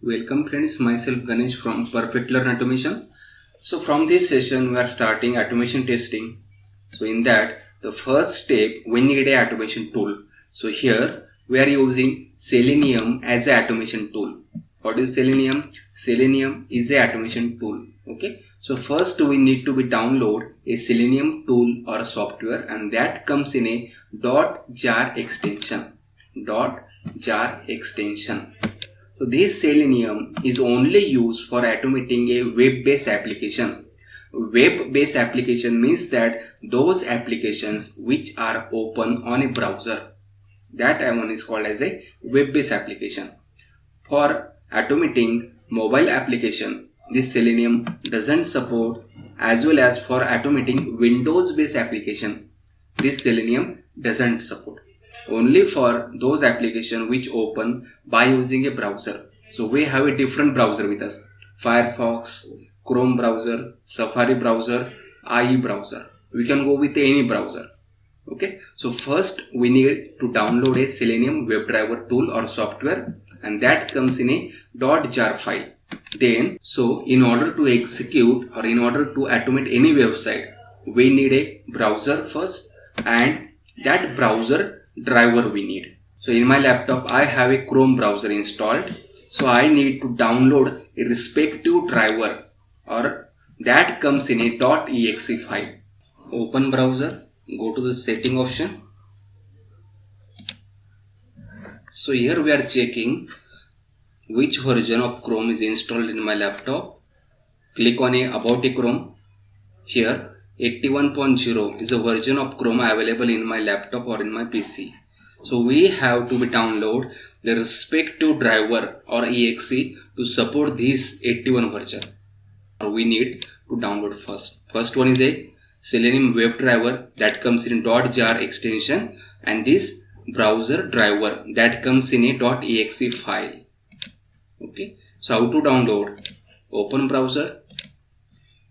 Welcome friends, myself Ganesh from Perfect Learn Automation. So from this session we are starting automation testing. So in that the first step we need a automation tool. So here we are using Selenium as a automation tool. What is Selenium? Selenium is a automation tool. Okay. So first we need to download a Selenium tool or software, and that comes in a .jar extension. .jar extension. So this Selenium is only used for automating a web-based application. Web-based application means that those applications which are open on a browser. That one is called as a web-based application. For automating mobile application, this Selenium doesn't support, as well as for automating Windows-based application, this Selenium doesn't support. Only for those applications which open by using a browser. So we have a different browser with us: Firefox, Chrome browser, Safari browser, IE browser. We can go with any browser. Okay, so first we need to download a Selenium WebDriver tool or software, and that comes in a .jar file. Then, so in order to execute or in order to automate any website, we need a browser first, and that browser driver we need. So in my laptop I have a Chrome browser installed, so I need to download a respective driver, or that comes in a .exe file. Open browser, go to the setting option. So here we are checking which version of Chrome is installed in my laptop. Click on About a Chrome. Here 81.0 is a version of Chrome available in my laptop or in my PC. So we have to download the respective driver or exe to support this 81 version. We need to download first. First one is a Selenium WebDriver that comes in .jar extension, and this browser driver that comes in a .exe file. Okay, so how to download? Open browser.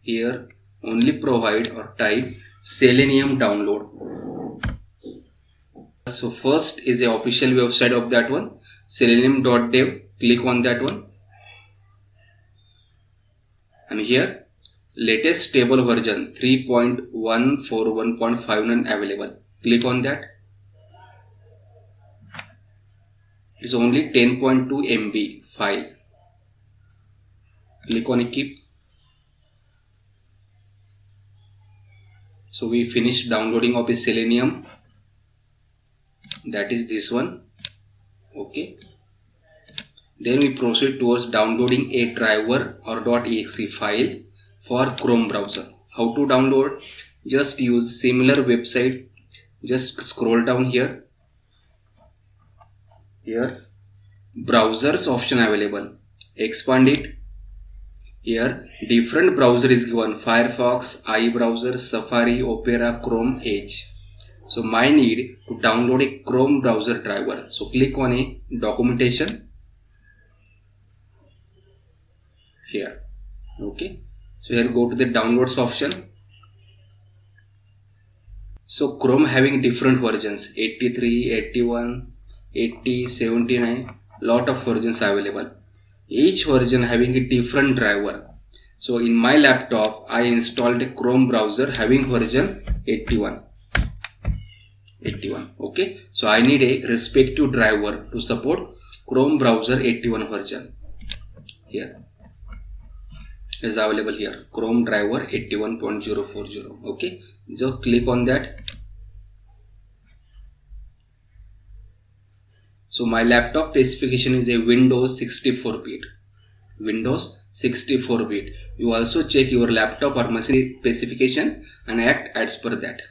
Here only provide or type Selenium download. So first is the official website of that one, selenium.dev. Click on that one, and here latest stable version 3.141.59 available. Click on that. It's only 10.2 MB file. Click on keep. So we finished downloading of a Selenium, that is this one. Okay, then we proceed towards downloading a driver or .exe file for Chrome browser. How to download? Just use similar website. Just scroll down here. Here browsers option available. Expand it. Here different browser is given: Firefox, IE browser, Safari, Opera, Chrome, Edge. So my need to download a Chrome browser driver. So click on a documentation here. Okay, so here go to the downloads option. So Chrome having different versions: 83, 81, 80, 79, lot of versions available. Each version having a different driver. So in my laptop I installed a Chrome browser having version 81. Okay, so I need a respective driver to support Chrome browser 81 version. Here is available here, Chrome driver 81.040. okay, so click on that. So my laptop specification is a Windows 64-bit. Windows 64-bit. You also check your laptop or machine specification and act as per that.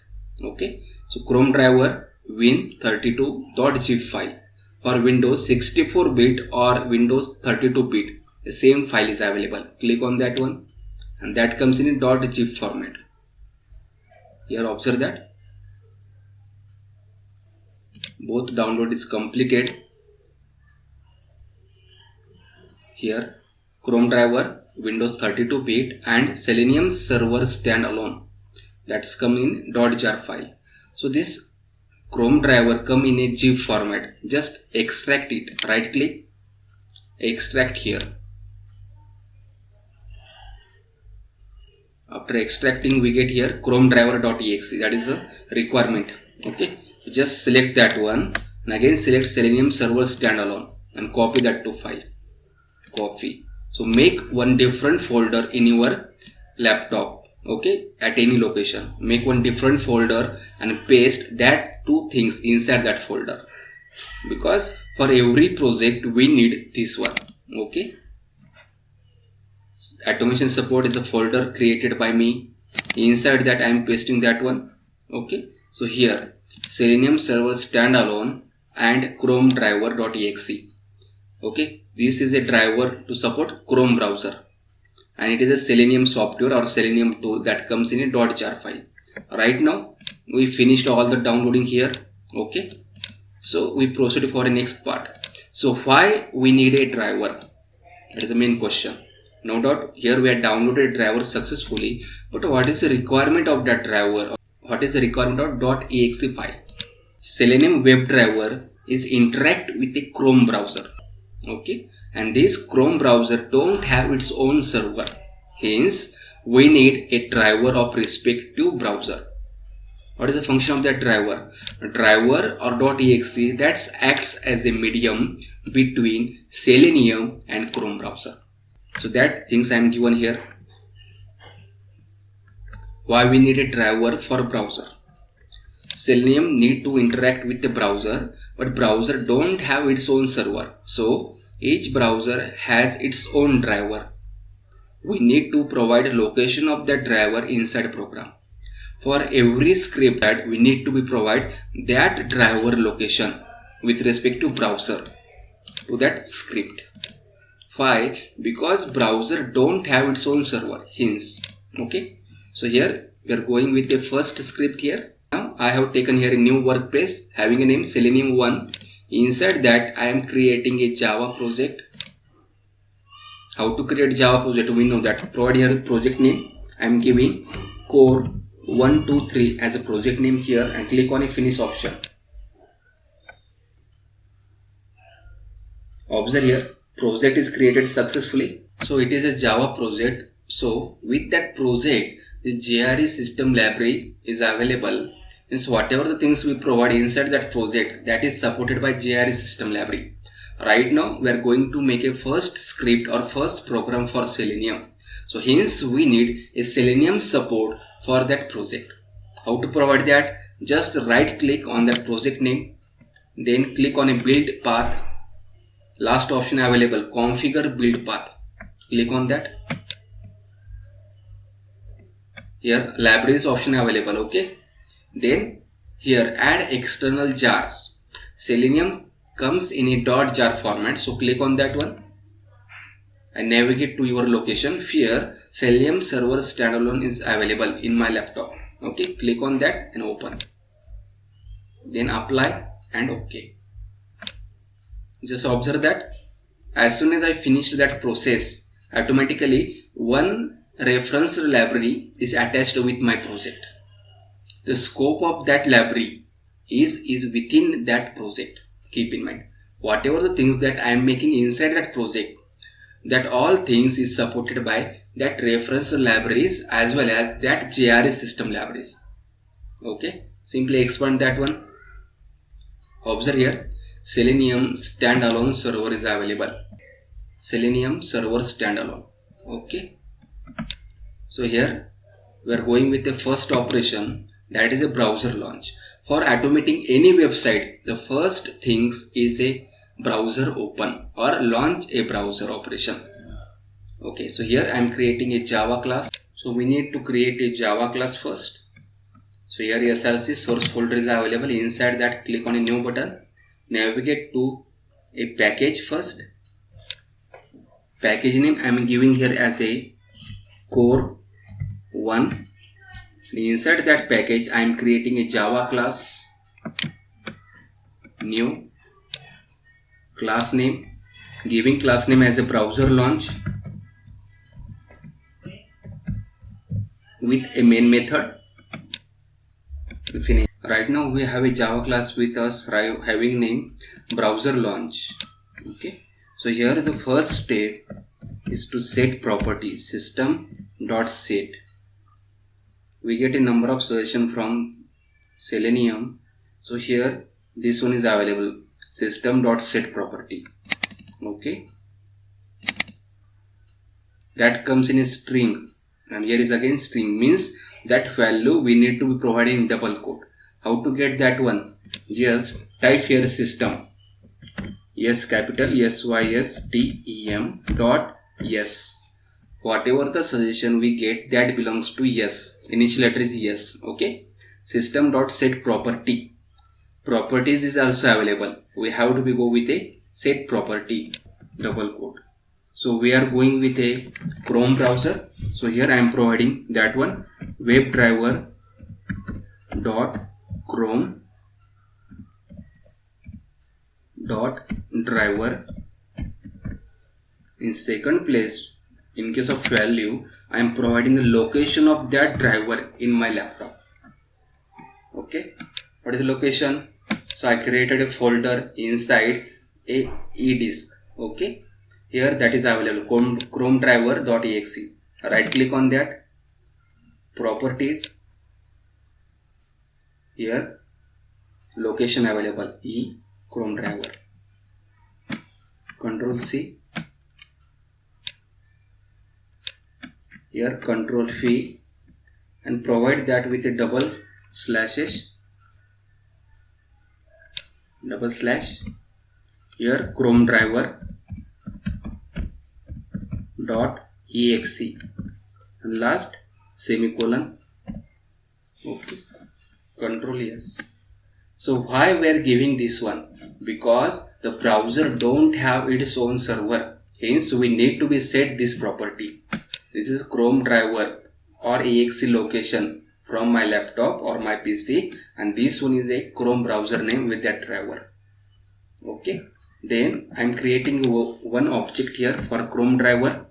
Okay. So Chrome driver win32.zip file for Windows 64-bit or Windows 32-bit. The same file is available. Click on that one, and that comes in .zip format. Here observe that both download is completed. Here Chrome driver Windows 32-bit and Selenium server standalone, that's come in .jar file. So this Chrome driver come in a zip format. Just extract it. Right click, extract here. After extracting, we get here Chrome driver.exe. That is a requirement. Okay, just select that one and again select Selenium server standalone and copy that to file. Copy. So make one different folder in your laptop. Okay, at any location. Make one different folder and paste that two things inside that folder. Because for every project we need this one. Okay. Automation support is a folder created by me. Inside that I am pasting that one. Okay, so here Selenium server standalone and Chrome driver.exe. Okay, this is a driver to support Chrome browser and it is a Selenium software or Selenium tool that comes in a .jar file. Right now we finished all the downloading here. Okay, so we proceed for the next part. So why we need a driver? That is the main question. No doubt here we have downloaded a driver successfully, but what is the requirement of that driver? What is the requirement of .exe file? Selenium WebDriver is interact with a Chrome browser. Okay, and this Chrome browser don't have its own server. Hence, we need a driver of respective browser. What is the function of that driver? A driver or .exe that acts as a medium between Selenium and Chrome browser. So that things I am given here. Why we need a driver for browser? Selenium need to interact with the browser, but browser don't have its own server. So each browser has its own driver. We need to provide a location of that driver inside program. For every script that we need to be provide that driver location with respect to browser to that script. Why? Because browser don't have its own server. Hence, okay. So here we are going with the first script here. Now I have taken here a new workspace having a name Selenium 1. Inside that I am creating a Java project. How to create Java project? We know that. Provide here project name. I am giving core 123 as a project name here and click on a finish option. Observe here. Project is created successfully. So it is a Java project. So with that project, the JRE system library is available. Means whatever the things we provide inside that project, that is supported by JRE system library. Right now we are going to make a first script or first program for Selenium. So hence we need a Selenium support for that project. How to provide that? Just right click on that project name, then click on a build path. Last option available, configure build path. Click on that. Here libraries option available. Okay. Then here add external jars. Selenium comes in a .jar format. So click on that one and navigate to your location. Here Selenium server standalone is available in my laptop. Okay. Click on that and open. Then apply and OK. Just observe that as soon as I finished that process, automatically one reference library is attached with my project. The scope of that library is within that project. Keep in mind, whatever the things that I am making inside that project, that all things is supported by that reference libraries as well as that JRE system libraries. Okay, simply expand that one. Observe here. Selenium standalone server is available. Selenium server standalone. Okay. So here we are going with the first operation, that is a browser launch. For automating any website, the first things is a browser open or launch a browser operation. Okay. So here I am creating a Java class. So we need to create a Java class first. So here SRC source folder is available. Inside that, click on a new button. Navigate to a package first. Package name I am giving here as a core 1. Inside that package I am creating a Java class, new class name, giving class name as a browser launch with a main method. Finish. Right now we have a Java class with us having name browser launch. Okay, So here the first step is to set property system.set. We get a number of suggestions from Selenium. So here this one is available, system.set property. Okay, that comes in a string, and here is again string, means that value we need to be providing in double quote. How to get that one? Just type here system, yes, capital SYSTEM dot yes. Whatever the suggestion we get, that belongs to yes. Initial letter is yes. Okay. System dot set property. Properties is also available. We have to go with a set property, double quote. So we are going with a Chrome browser. So here I am providing that one, WebDriver dot Chrome dot driver. In second place, in case of value, I am providing the location of that driver in my laptop. Okay, what is the location? So I created a folder inside a e-disk. Okay, here that is available, Chrome driver.exe. Right click on that, properties, here location available, e Chrome driver. Control C, here Control V, and provide that with a double slash, here Chrome driver dot exe, and last semicolon. Okay, Control S. So why we are giving this one? Because the browser don't have its own server, hence we need to be set this property. This is Chrome driver or exe location from my laptop or my PC, and this one is a Chrome browser name with that driver. Okay, then I am creating one object here for Chrome driver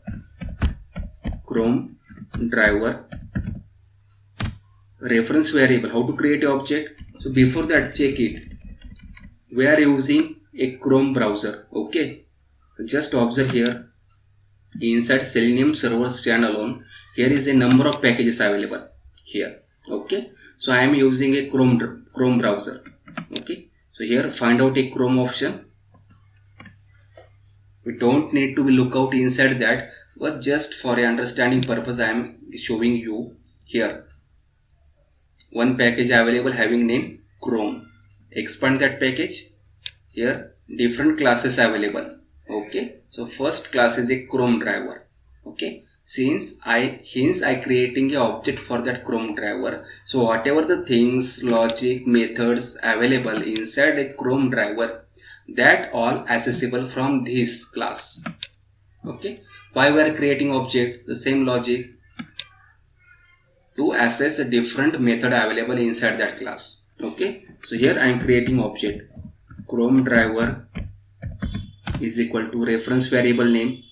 reference variable. How to create an object? So before that, check it. We are using a Chrome browser. Okay, just observe here. Inside Selenium server standalone, here is a number of packages available here. Okay, so I am using a Chrome browser. Okay, so here find out a Chrome option. We don't need to look out inside that, but just for a understanding purpose I am showing you here. One package available having name Chrome. Expand that package. Here different classes available. Okay, so first class is a Chrome driver. Okay, hence I creating a object for that Chrome driver. So whatever the things, logic, methods available inside a Chrome driver, that all accessible from this class. Okay, why we are creating object? The same logic, to access a different method available inside that class. Okay, so here I am creating object Chrome driver is equal to reference variable name.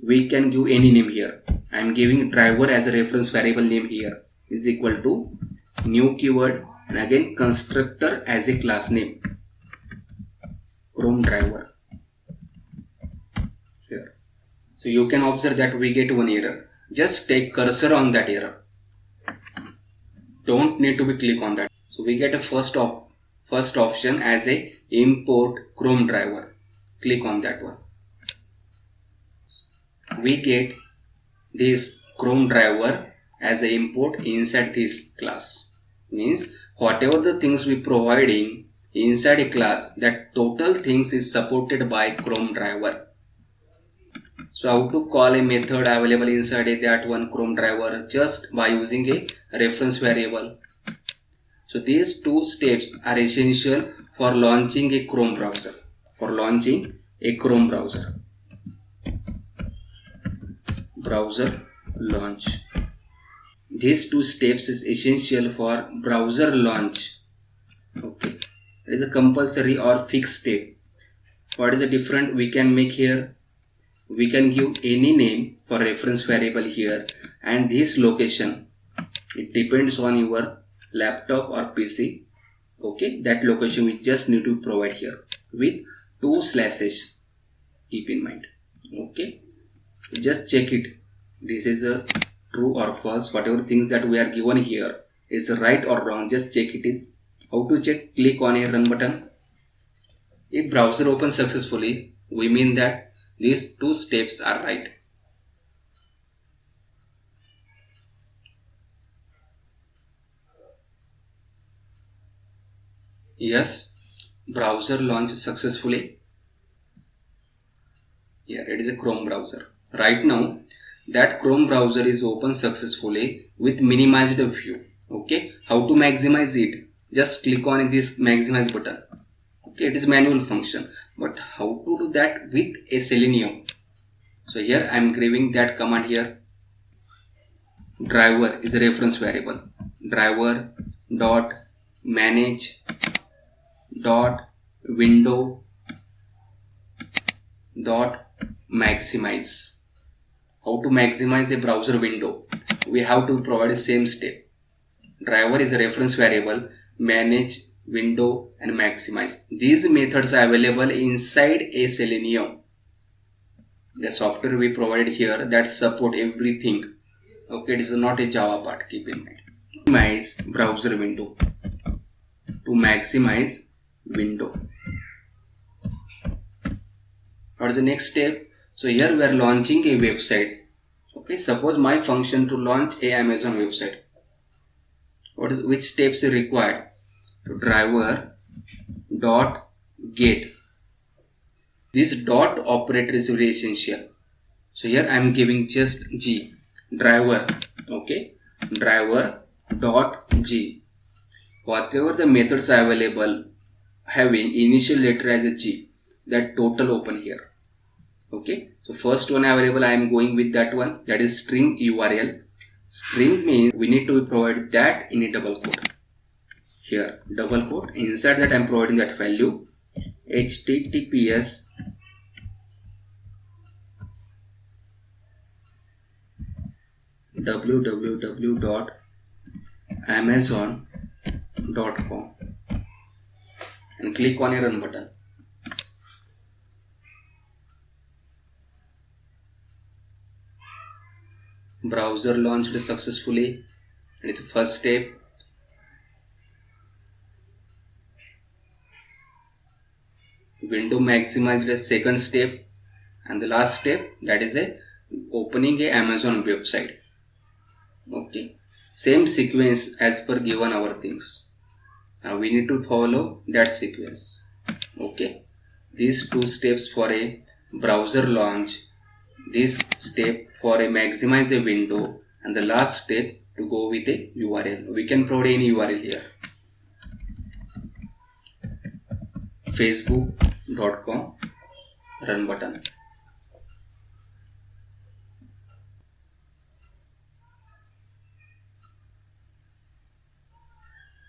We can give any name here. I am giving driver as a reference variable name here, is equal to new keyword, and again constructor as a class name Chrome driver here. So you can observe that we get one error. Just take cursor on that error. Don't need to be click on that. So we get a first option as a import Chrome driver. Click on that one. We get this Chrome driver as a import inside this class. Means whatever the things we providing inside a class, that total things is supported by Chrome driver. So how to call a method available inside that one Chrome driver? Just by using a reference variable. So these two steps are essential for launching a Chrome browser. Browser launch. These two steps is essential for browser launch. Okay, it is a compulsory or fixed step. What is the difference we can make here? We can give any name for reference variable here, and this location, it depends on your laptop or PC. Okay, that location we just need to provide here with 2 slashes. keep in mind. Okay, just check it. This is a true or false. Whatever things that we are given here is right or wrong, just check it is. How to check? Click on a run button. If browser opens successfully, we mean that these two steps are right. Yes, browser launched successfully. Here it is a Chrome browser. Right now that Chrome browser is open successfully with minimized view. Okay, how to maximize it? Just click on this maximize button. Okay, it is manual function, but how to do that with a Selenium? So here I am giving that command here. Driver is a reference variable. Driver dot manage dot window dot maximize. How to maximize a browser window? We have to provide the same step. Driver is a reference variable, manage, window and maximize. These methods are available inside a Selenium. The software we provided here that support everything. Okay, it is not a Java part, keep in mind. Maximize browser window. To maximize window. What is the next step? So here we are launching a website. Okay, suppose my function to launch a Amazon website. Which steps are required? So driver dot get. This dot operator is very essential. So here I am giving just G. Driver. Okay, driver dot G. Whatever the methods are available having initial letter as a G, that total open here. Okay, so first one available, I am going with that one, that is string URL. String means we need to provide that in a double quote. Here double quote, inside that I am providing that value https www.amazon.com and click on a run button. Browser launched successfully. It is the first step. Window maximized as second step, and the last step, that is a opening a Amazon website. Okay, same sequence as per given our things. Now we need to follow that sequence. Okay, these two steps for a browser launch, this step for a maximize a window, and the last step to go with a URL. We can provide any URL here. Facebook.com run button.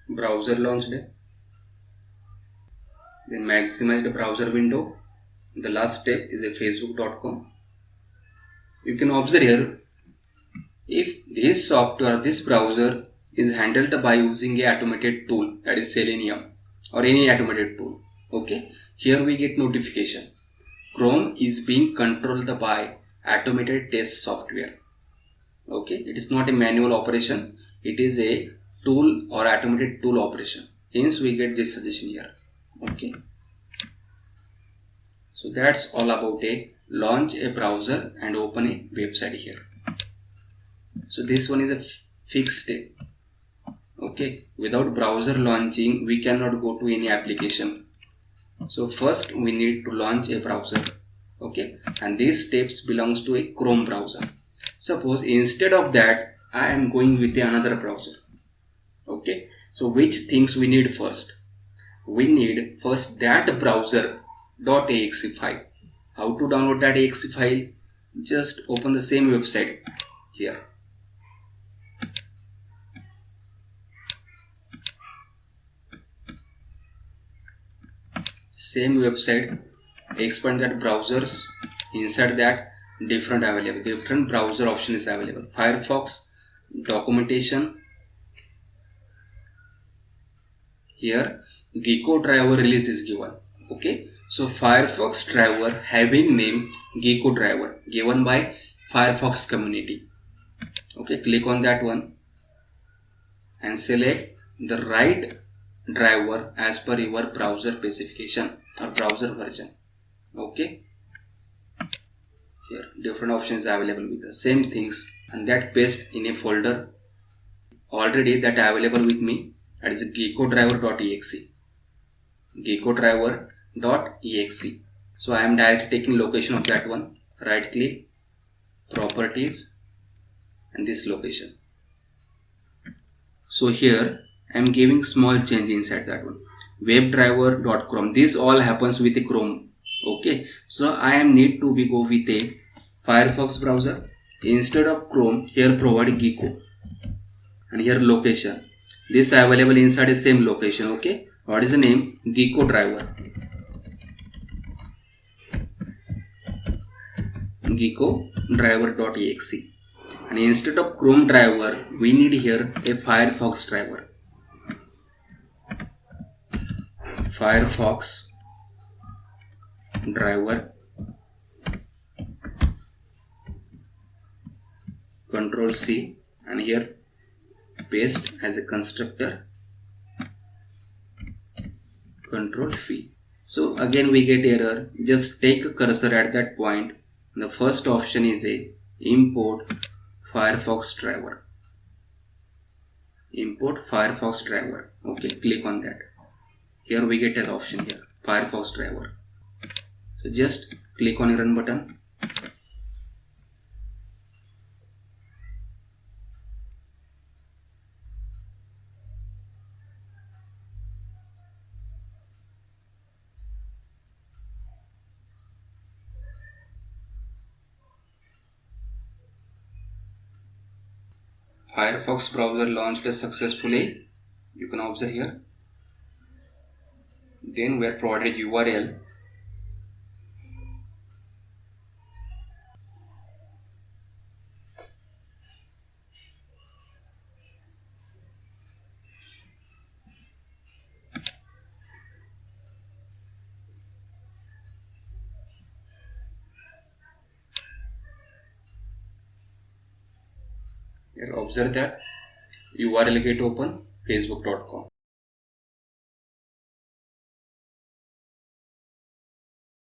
Browser launched. Then maximize the browser window. The last step is a Facebook.com. You can observe here, if this software, this browser is handled by using a automated tool, that is Selenium or any automated tool. Okay, here we get notification. Chrome is being controlled by automated test software. Okay, it is not a manual operation, it is a tool or automated tool operation. Hence we get this suggestion here. Okay, so that's all about a launch a browser and open a website here. So this one is a fixed step. Okay, without browser launching we cannot go to any application. So first we need to launch a browser. Okay, and these steps belongs to a Chrome browser. Suppose instead of that I am going with another browser. Okay, so which things we need first? We need first that browser.exe file. How to download that exe file? Just open the same website here. Same website, expand that browsers. Inside that different browser option is available. Firefox, documentation. Here Gecko driver release is given. Okay, So Firefox driver having name Gecko driver given by Firefox community. Okay, click on that one and select the right driver as per your browser specification or browser version. Okay, here different options available with the same things, and that paste in a folder already that available with me, that is geckodriver.exe. geckodriver.exe. So I am directly taking location of that one. Right click, properties, and this location. So here I am giving small change inside that one. Webdriver.chrome. This all happens with the Chrome. Okay. So I am need to be go with a Firefox browser. Instead of Chrome, here provide Gecko. And here location. This available inside the same location. Okay. What is the name? Gecko driver. Gecko driver.exe. And instead of Chrome driver, we need here a Firefox driver. Firefox driver, Control C, and here paste as a constructor, Control V. So again we get error. Just take a cursor at that point. The first option is a import Firefox driver. Import Firefox driver. Okay, click on that. Here we get an option here, Firefox driver. So just click on run button. Firefox browser launched successfully. You can observe here. Then we are provided URL. Here observe that URL get open facebook.com.